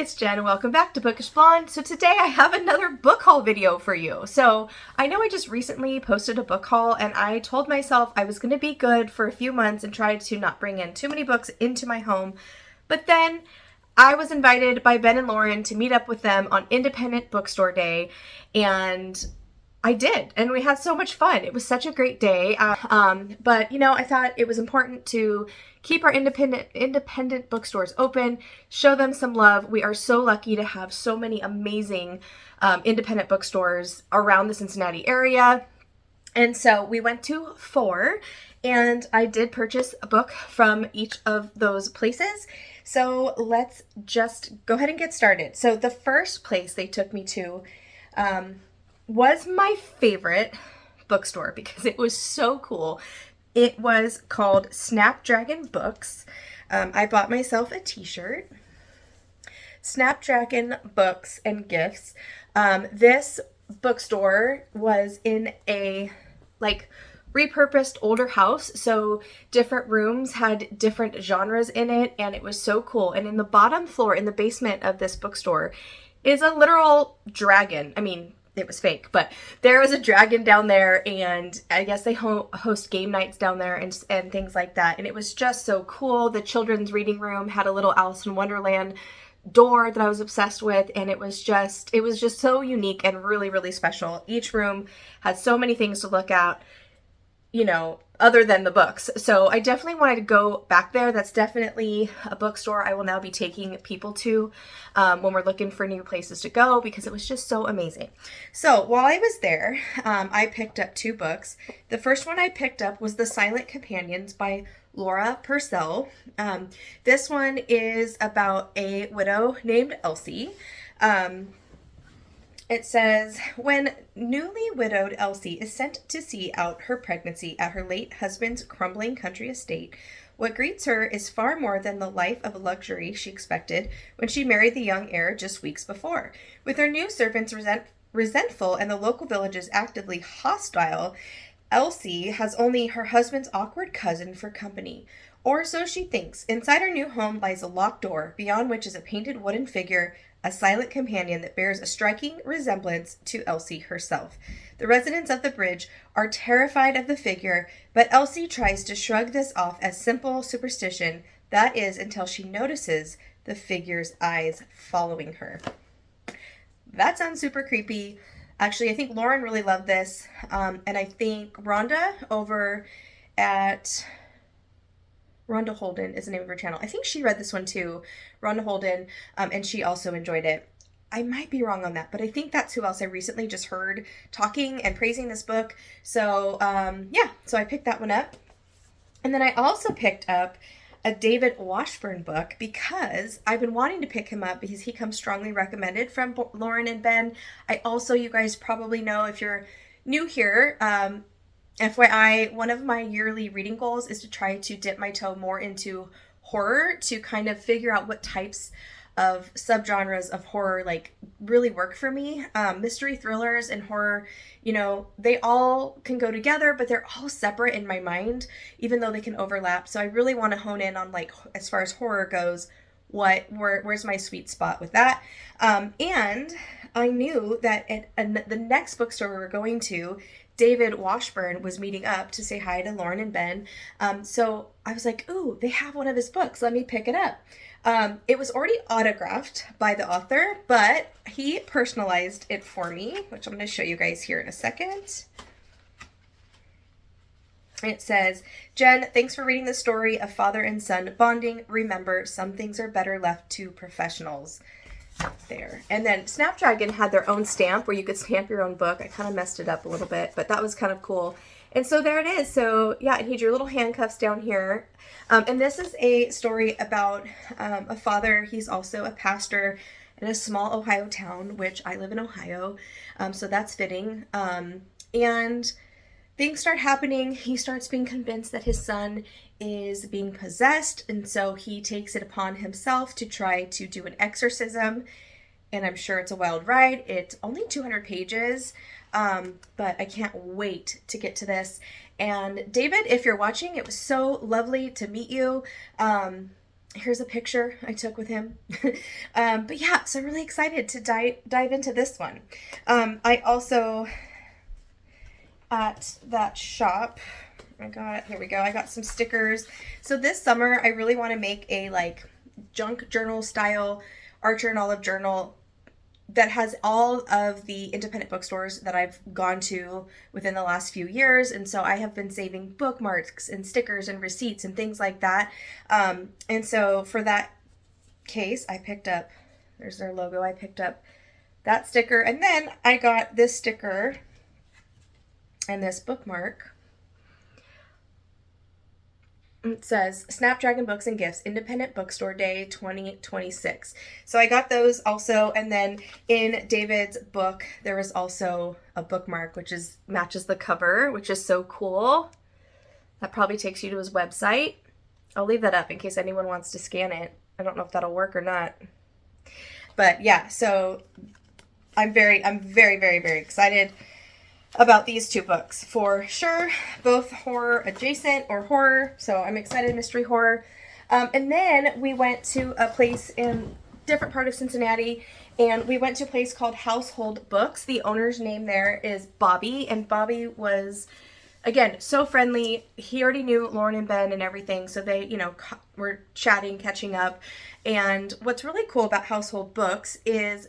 it's Jen. Welcome back to Bookish Blonde. So today I have another book haul video for you. So I know I just recently posted a book haul and I told myself I was going to be good for a few months and try to not bring in too many books into my home. But then I was invited by Ben and Lauren to meet up with them on Independent Bookstore Day, and I did, and we had so much fun. It was such a great day. But I thought it was important to keep our independent bookstores open, show them some love. We are so lucky to have so many amazing independent bookstores around the Cincinnati area. And so we went to 4, and I did purchase a book from each of those places. So let's just go ahead and get started. So the first place they took me to was my favorite bookstore because it was so cool. It was called Snapdragon Books. I bought myself a t-shirt. Snapdragon Books and Gifts. This bookstore was in a repurposed older house, so different rooms had different genres in it, and it was so cool. And in the bottom floor, in the basement of this bookstore, is a literal dragon. I mean, it was fake, but there was a dragon down there, and I guess they host game nights down there and things like that. And it was just so cool. The children's reading room had a little Alice in Wonderland door that I was obsessed with, and it was just so unique and really, really special. Each room had so many things to look at, other than the books. So I definitely wanted to go back there. That's definitely a bookstore I will now be taking people to when we're looking for new places to go, because it was just so amazing. So while I was there, I picked up 2 books. The first one I picked up was The Silent Companions by Laura Purcell. This one is about a widow named Elsie. It says, when newly widowed Elsie is sent to see out her pregnancy at her late husband's crumbling country estate, what greets her is far more than the life of luxury she expected when she married the young heir just weeks before. With her new servants resentful and the local villages actively hostile, Elsie has only her husband's awkward cousin for company. Or so she thinks. Inside her new home lies a locked door, beyond which is a painted wooden figure, a silent companion that bears a striking resemblance to Elsie herself. The residents of the bridge are terrified of the figure, but Elsie tries to shrug this off as simple superstition. That is, until she notices the figure's eyes following her. That sounds super creepy. Actually, I think Lauren really loved this, and I think Rhonda over at Rhonda Holden is the name of her channel. I think she read this one too, Rhonda Holden, and she also enjoyed it. I might be wrong on that, but I think that's who else I recently just heard talking and praising this book. So, so I picked that one up. And then I also picked up a David Washburn book because I've been wanting to pick him up because he comes strongly recommended from Lauren and Ben. I also, you guys probably know if you're new here, FYI, one of my yearly reading goals is to try to dip my toe more into horror to kind of figure out what types of subgenres of horror really work for me. Mystery thrillers and horror, they all can go together, but they're all separate in my mind, even though they can overlap. So I really want to hone in on as far as horror goes, where's my sweet spot with that. And I knew that at the next bookstore we were going to, David Washburn was meeting up to say hi to Lauren and Ben. So I was like, ooh, they have one of his books. Let me pick it up. It was already autographed by the author, but he personalized it for me, which I'm going to show you guys here in a second. It says, Jen, thanks for reading the story of father and son bonding. Remember, some things are better left to professionals. There. And then Snapdragon had their own stamp where you could stamp your own book. I kind of messed it up a little bit, but that was kind of cool. And so there it is. So yeah, and he drew little handcuffs down here. And this is a story about a father. He's also a pastor in a small Ohio town, which I live in Ohio. So that's fitting. And things start happening. He starts being convinced that his son is being possessed, and so he takes it upon himself to try to do an exorcism, and I'm sure it's a wild ride. It's only 200 pages, but I can't wait to get to this. And David, if you're watching, it was so lovely to meet you. Here's a picture I took with him. But yeah, so I'm really excited to dive into this one. I also, at that shop, here we go. I got some stickers. So this summer, I really want to make a like junk journal style Archer and Olive journal that has all of the independent bookstores that I've gone to within the last few years. And so I have been saving bookmarks and stickers and receipts and things like that. And so for that case, I picked up, there's their logo. I picked up that sticker. And then I got this sticker and this bookmark. It says Snapdragon Books and Gifts Independent Bookstore Day 2026. So I got those also, and then in David's book there was also a bookmark which matches the cover, which is so cool. That probably takes you to his website. I'll leave that up in case anyone wants to scan it. I don't know if that'll work or not. But yeah, so I'm very, very, very excited about these two books for sure, both horror adjacent or horror. So I'm excited, mystery horror. And then we went to a place in different part of Cincinnati, and we went to a place called Household Books. The owner's name there is Bobby, and Bobby was, again, so friendly. He already knew Lauren and Ben and everything, so they, were chatting, catching up. And what's really cool about Household Books is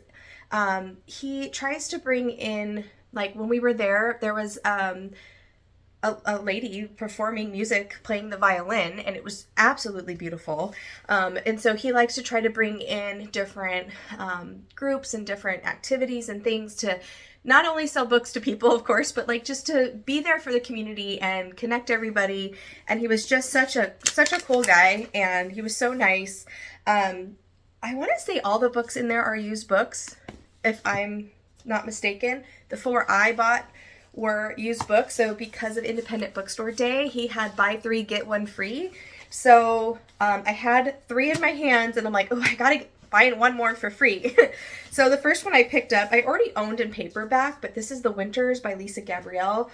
he tries to bring in, like when we were there was a lady performing music, playing the violin, and it was absolutely beautiful. And so he likes to try to bring in different groups and different activities and things to not only sell books to people, of course, but like just to be there for the community and connect everybody. And he was just such a cool guy, and he was so nice. I want to say all the books in there are used books, if I'm not mistaken. The 4 I bought were used books. So because of Independent Bookstore Day, he had buy 3 get 1 free. So I had 3 in my hands, and I'm like, oh, I gotta find one more for free. So the first one I picked up, I already owned in paperback, but this is The Winters by Lisa Gabrielle.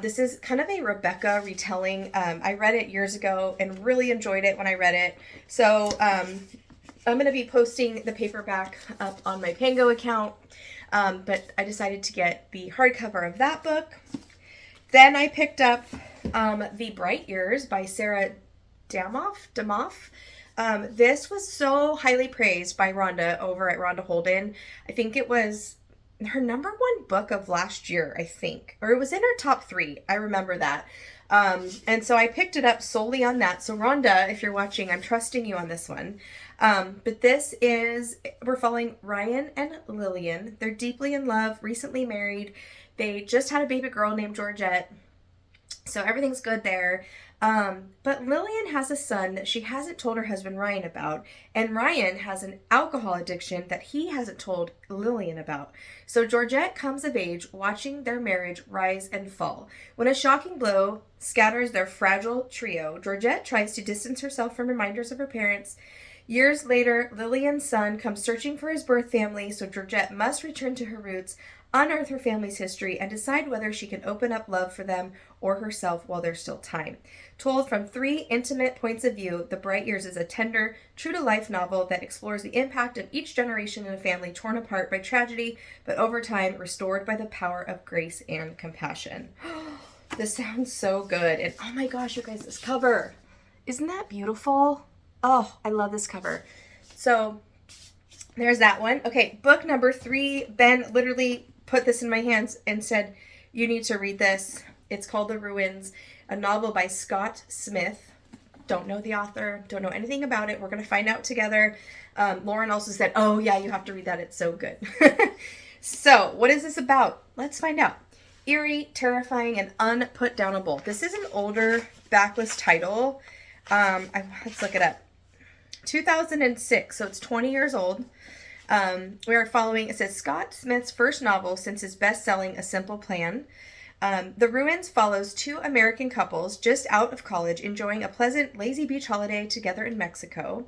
This is kind of a Rebecca retelling. I read it years ago and really enjoyed it when I read it. So I'm going to be posting the paperback up on my Pango account. But I decided to get the hardcover of that book. Then I picked up The Bright Years by Sarah Damoff. This was so highly praised by Rhonda over at Rhonda Holden. I think it was her number 1 book of last year, I think. Or it was in her top 3. I remember that. And so I picked it up solely on that. So Rhonda, if you're watching, I'm trusting you on this one. But we're following Ryan and Lillian. They're deeply in love, recently married. They just had a baby girl named Georgette. So everything's good there. But Lillian has a son that she hasn't told her husband Ryan about. And Ryan has an alcohol addiction that he hasn't told Lillian about. So Georgette comes of age watching their marriage rise and fall. When a shocking blow scatters their fragile trio, Georgette tries to distance herself from reminders of her parents. Years later, Lillian's son comes searching for his birth family, so Georgette must return to her roots, unearth her family's history, and decide whether she can open up love for them or herself while there's still time. Told from 3 intimate points of view, The Bright Years is a tender, true-to-life novel that explores the impact of each generation in a family torn apart by tragedy, but over time restored by the power of grace and compassion. This sounds so good. And oh my gosh, you guys, this cover. Isn't that beautiful? Oh, I love this cover. So there's that one. Okay, book number 3. Ben literally put this in my hands and said, you need to read this. It's called The Ruins, a novel by Scott Smith. Don't know the author, don't know anything about it. We're going to find out together. Lauren also said, oh yeah, you have to read that. It's so good. So what is this about? Let's find out. Eerie, terrifying, and unputdownable. This is an older backlist title. Let's look it up. 2006, so it's 20 years old. We are following, it says, Scott Smith's first novel since his best-selling A Simple Plan. The Ruins follows 2 American couples just out of college enjoying a pleasant, lazy beach holiday together in Mexico.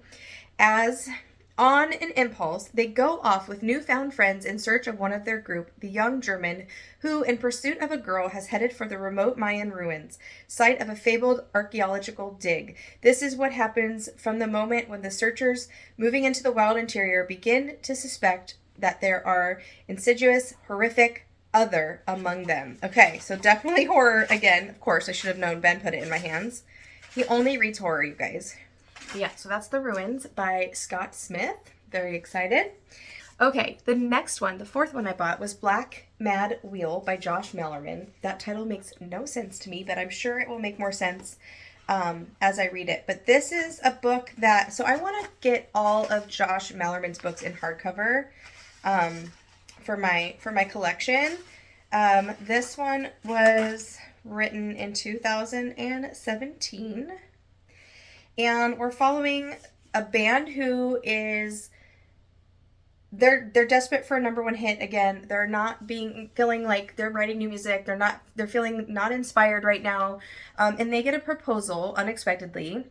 As On an impulse, they go off with newfound friends in search of one of their group, the young German, who, in pursuit of a girl, has headed for the remote Mayan ruins, site of a fabled archaeological dig. This is what happens from the moment when the searchers, moving into the wild interior, begin to suspect that there are insidious, horrific other among them. Okay, so definitely horror again. Of course, I should have known. Ben put it in my hands. He only reads horror, you guys. Yeah, so that's The Ruins by Scott Smith. Very excited. Okay, the next one, the fourth one I bought, was Black Mad Wheel by Josh Malerman. That title makes no sense to me, but I'm sure it will make more sense as I read it. But this is a book that, so I want to get all of Josh Malerman's books in hardcover for my collection. This one was written in 2017. And we're following a band who is, they're desperate for a number one hit again. They're not feeling like they're writing new music. They're feeling not inspired right now. And they get a proposal unexpectedly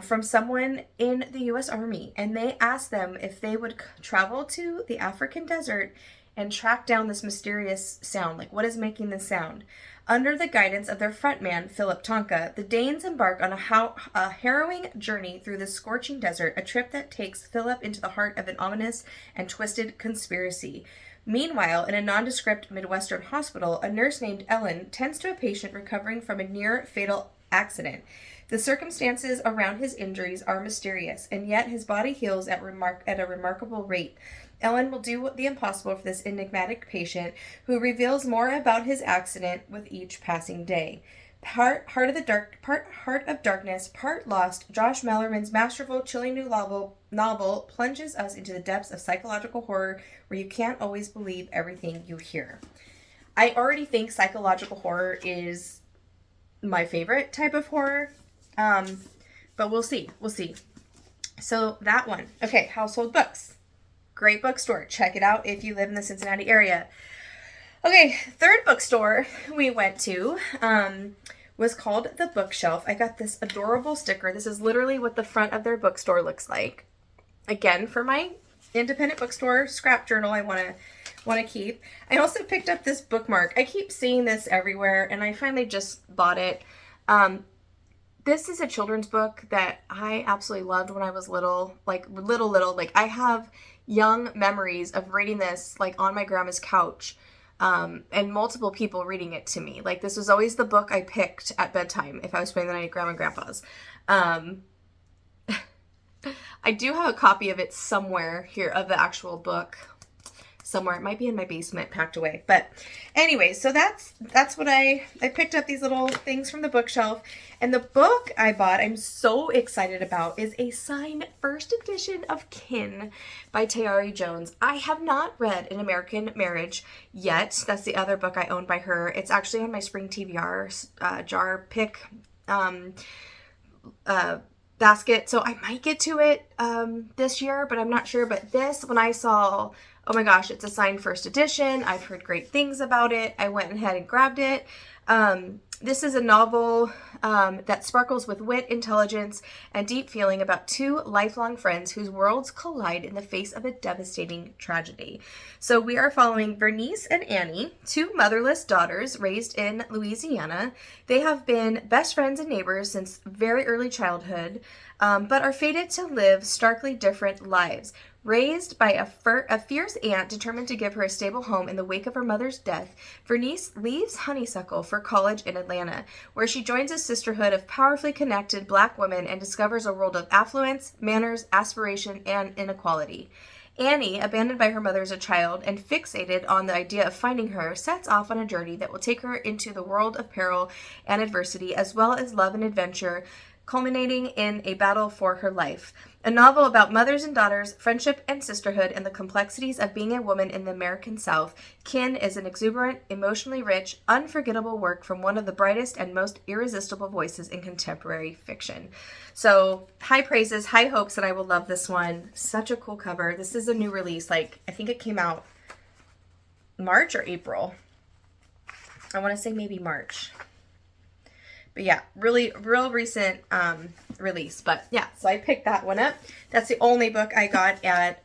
from someone in the U.S. Army. And they ask them if they would travel to the African desert and track down this mysterious sound. Like, what is making this sound? Under the guidance of their frontman, Philip Tonka, the Danes embark on a harrowing journey through the scorching desert, a trip that takes Philip into the heart of an ominous and twisted conspiracy. Meanwhile, in a nondescript Midwestern hospital, a nurse named Ellen tends to a patient recovering from a near-fatal accident. The circumstances around his injuries are mysterious, and yet his body heals at a remarkable rate. Ellen will do the impossible for this enigmatic patient, who reveals more about his accident with each passing day. Part Heart of Darkness, part Lost, Josh Malerman's masterful, chilling new novel plunges us into the depths of psychological horror where you can't always believe everything you hear. I already think psychological horror is my favorite type of horror, but we'll see. So that one. Okay, Household Books. Great bookstore. Check it out if you live in the Cincinnati area. Okay, third bookstore we went to was called The Bookshelf. I got this adorable sticker. This is literally what the front of their bookstore looks like. Again, for my independent bookstore scrap journal I want to keep. I also picked up this bookmark. I keep seeing this everywhere, and I finally just bought it. This is a children's book that I absolutely loved when I was little. Like I have young memories of reading this like on my grandma's couch, and multiple people reading it to me. Like, this was always the book I picked at bedtime if I was spending the night at grandma and grandpa's. I do have a copy of it somewhere here, of the actual book. Somewhere. It might be in my basement, packed away. But anyway, so that's what I picked up, these little things from the bookshelf. And the book I bought, I'm so excited about, is a signed first edition of Kin by Tayari Jones. I have not read An American Marriage yet. That's the other book I own by her. It's actually on my spring TBR jar pick basket. So I might get to it this year, but I'm not sure. But this, when I saw, oh my gosh, it's a signed first edition, I've heard great things about it, I went ahead and grabbed it. This is a novel that sparkles with wit, intelligence, and deep feeling about two lifelong friends whose worlds collide in the face of a devastating tragedy. So we are following Vernice and Annie, two motherless daughters raised in Louisiana. They have been best friends and neighbors since very early childhood, but are fated to live starkly different lives. Raised by a fierce aunt determined to give her a stable home in the wake of her mother's death, Vernice leaves Honeysuckle for college in Atlanta, where she joins a sisterhood of powerfully connected Black women and discovers a world of affluence, manners, aspiration, and inequality. Annie, abandoned by her mother as a child and fixated on the idea of finding her, sets off on a journey that will take her into the world of peril and adversity, as well as love and adventure, culminating in a battle for her life. A novel about mothers and daughters, friendship and sisterhood, and the complexities of being a woman in the American South, Kin is an exuberant, emotionally rich, unforgettable work from one of the brightest and most irresistible voices in contemporary fiction. So, high praises, high hopes that I will love this one. Such a cool cover. This is a new release. Like, I think it came out March or April. I want to say maybe March. But yeah, real recent release. But yeah, so I picked that one up. That's the only book I got at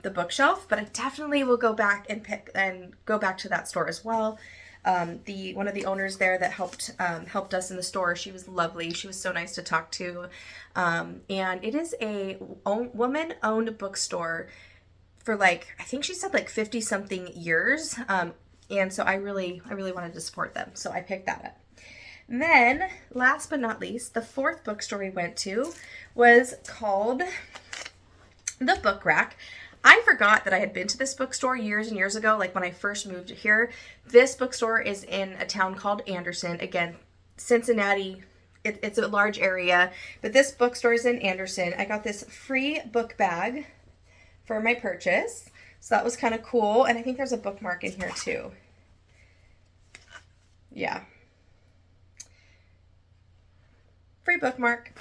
the bookshelf, but I definitely will go back and go back to that store as well. One of the owners there that helped us in the store, she was lovely. She was so nice to talk to. And it is a woman-owned bookstore for I think she said 50 something years. And so I really wanted to support them. So I picked that up. And then last but not least, the fourth bookstore we went to was called The Book Rack. I forgot that I had been to this bookstore years and years ago, when I first moved here. This bookstore is in a town called Anderson. Again, Cincinnati, it's a large area, but this bookstore is in Anderson. I got this free book bag for my purchase, so that was kind of cool. And I think there's a bookmark in here too. Yeah. Free bookmark.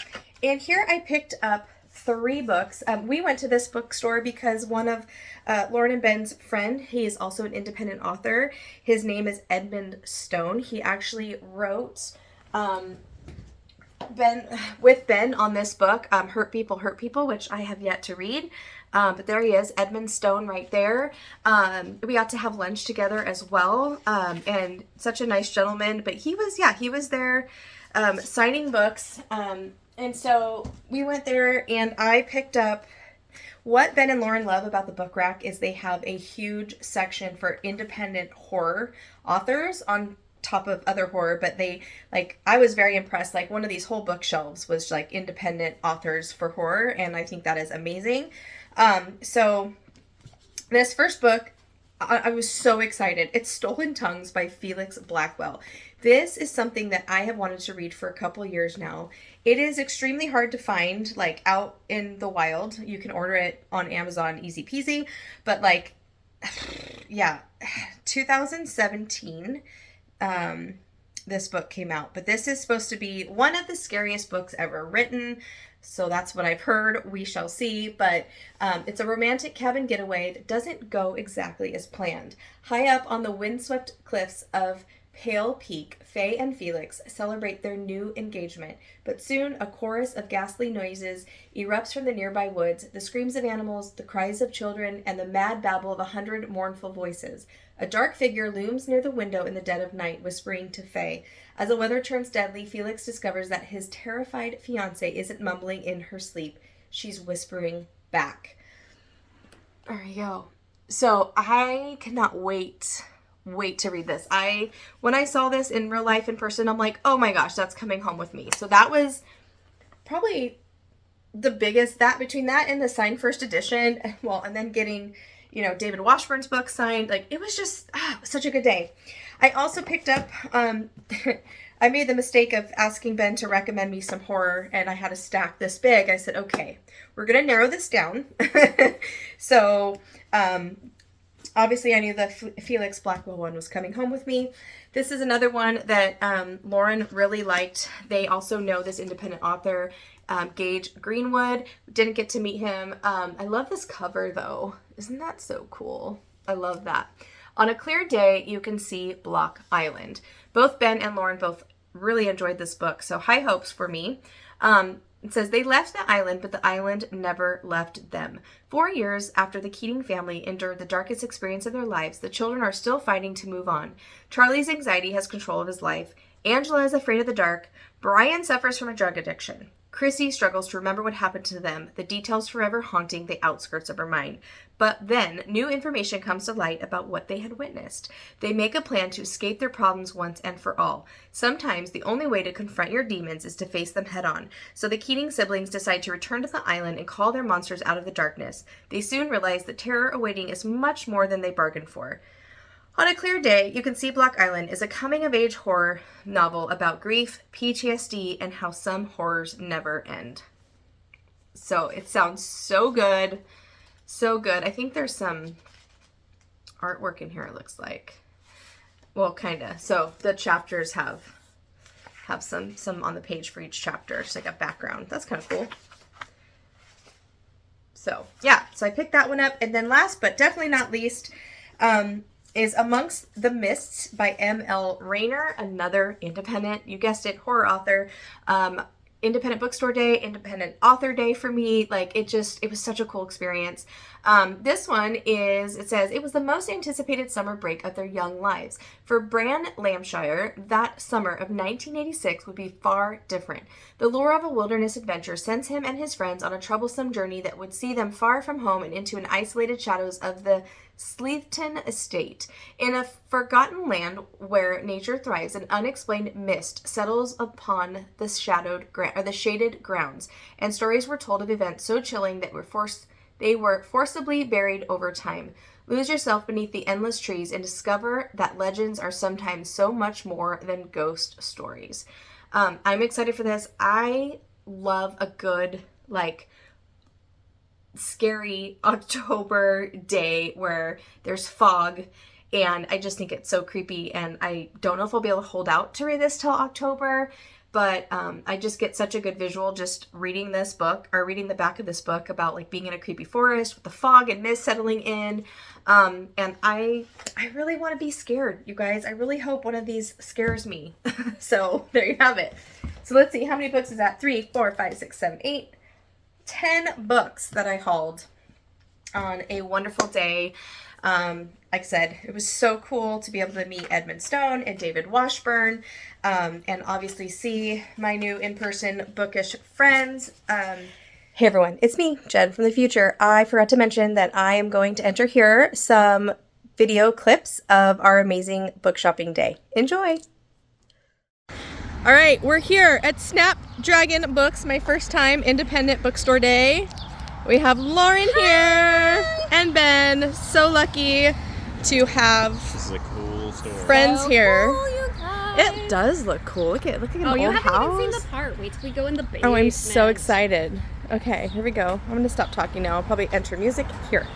And here I picked up 3 books. We went to this bookstore because one of Lauren and Ben's friend, he is also an independent author. His name is Edmund Stone. He actually wrote Ben on this book, Hurt People, which I have yet to read. But there he is, Edmund Stone right there. We got to have lunch together as well. And such a nice gentleman, but he was there signing books. And so we went there and I picked up what Ben and Lauren love about the Book Rack is they have a huge section for independent horror authors on top of other horror, but they I was very impressed. One of these whole bookshelves was independent authors for horror, and I think that is amazing. So this first book, I was so excited. It's Stolen Tongues by Felix Blackwell. This is something that I have wanted to read for a couple years now. It is extremely hard to find, out in the wild. You can order it on Amazon, easy peasy. But, yeah, 2017, this book came out. But this is supposed to be one of the scariest books ever written. So that's what I've heard. We shall see. But it's a romantic cabin getaway that doesn't go exactly as planned. High up on the windswept cliffs of Pale Peak, Faye and Felix celebrate their new engagement, but soon a chorus of ghastly noises erupts from the nearby woods, the screams of animals, the cries of children, and the mad babble of 100 mournful voices. A dark figure looms near the window in the dead of night, whispering to Faye. As the weather turns deadly, Felix discovers that his terrified fiancée isn't mumbling in her sleep. She's whispering back. There you go. So I cannot wait to read this. When I saw this in real life in person, I'm like, oh my gosh, that's coming home with me. So that was probably the biggest, that between that and the signed first edition, and then getting, David Washburn's book signed, it was just such a good day. I also picked up, I made the mistake of asking Ben to recommend me some horror, and I had a stack this big. I said, okay, we're going to narrow this down. So, obviously, I knew the Felix Blackwell one was coming home with me. This is another one that Lauren really liked. They also know this independent author, Gage Greenwood. Didn't get to meet him. I love this cover, though. Isn't that so cool? I love that. On a clear day, you can see Block Island. Both Ben and Lauren both really enjoyed this book, so high hopes for me. It says, they left the island, but the island never left them. 4 years after the Keating family endured the darkest experience of their lives, the children are still fighting to move on. Charlie's anxiety has control of his life. Angela is afraid of the dark. Brian suffers from a drug addiction. Chrissy struggles to remember what happened to them, the details forever haunting the outskirts of her mind. But then, new information comes to light about what they had witnessed. They make a plan to escape their problems once and for all. Sometimes, the only way to confront your demons is to face them head on. So the Keating siblings decide to return to the island and call their monsters out of the darkness. They soon realize that terror awaiting is much more than they bargained for. On a Clear Day, You Can See Block Island is a coming-of-age horror novel about grief, PTSD, and how some horrors never end. So it sounds so good. So good. I think there's some artwork in here, it looks like. Well, kind of. So the chapters have some on the page for each chapter. It's like a background. That's kind of cool. So, yeah. So I picked that one up. And then last, but definitely not least, is Amongst the Mists by M.L. Rayner, another independent, you guessed it, horror author. Independent Bookstore Day, Independent Author Day for me. Like, it was such a cool experience. This one it says, it was the most anticipated summer break of their young lives. For Bran Lampshire, that summer of 1986 would be far different. The lure of a wilderness adventure sends him and his friends on a troublesome journey that would see them far from home and into an isolated shadows of the Sleafton estate. In a forgotten land where nature thrives, an unexplained mist settles upon the shaded grounds, and stories were told of events so chilling that they were forcibly buried over time. Lose yourself beneath the endless trees and discover that legends are sometimes so much more than ghost stories. I'm excited for this. I love a good, like, scary October day where there's fog, and I just think it's so creepy, and I don't know if I'll be able to hold out to read this till October, but I just get such a good visual just reading this book, or reading the back of this book, about like being in a creepy forest with the fog and mist settling in, and I really want to be scared, you guys. I really hope one of these scares me. So there you have it. So let's see, how many books is that? 3, 4, 5, 6, 7, 8, 10 books that I hauled on a wonderful day. Like I said, it was so cool to be able to meet Edmund Stone and David Washburn, and obviously see my new in-person bookish friends. Hey everyone, it's me, Jen from the future. I forgot to mention that I am going to enter here some video clips of our amazing book shopping day. Enjoy! All right, we're here at Snapdragon Books, my first time independent bookstore day. We have Lauren here and Ben. So lucky to have this is a cool store. Friends so here. Cool, you guys. It does look cool. Look at an old house. Oh, you haven't even seen the part. Wait till we go in the basement. Oh, I'm so excited. Okay, here we go. I'm gonna stop talking now. I'll probably enter music here.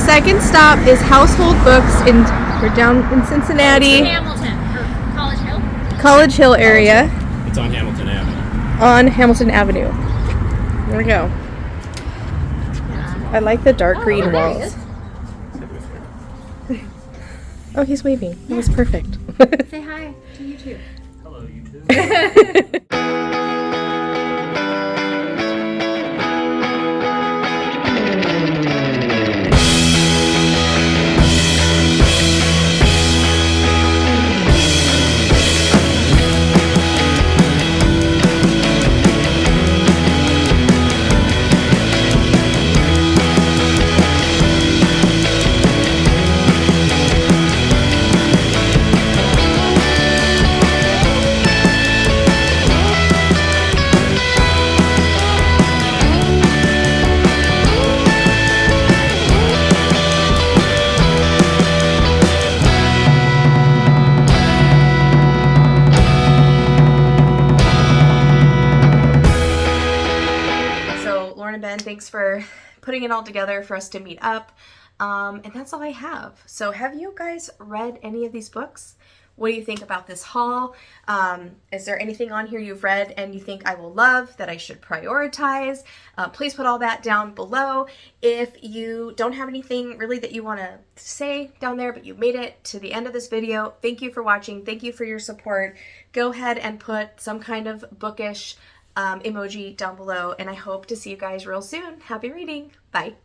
second stop is Household Books we're down in Cincinnati. Hamilton or College Hill. College Hill area. It's on Hamilton Avenue. On Hamilton Avenue. There we go. I like the dark green walls. Oh, he's waving. That was perfect. Say hi to YouTube. Hello, YouTube. Thanks for putting it all together for us to meet up. And that's all I have. So have you guys read any of these books? What do you think about this haul? Is there anything on here you've read and you think I will love, that I should prioritize? Please put all that down below. If you don't have anything really that you want to say down there, but you made it to the end of this video, thank you for watching. Thank you for your support. Go ahead and put some kind of bookish emoji down below, and I hope to see you guys real soon. Happy reading. Bye.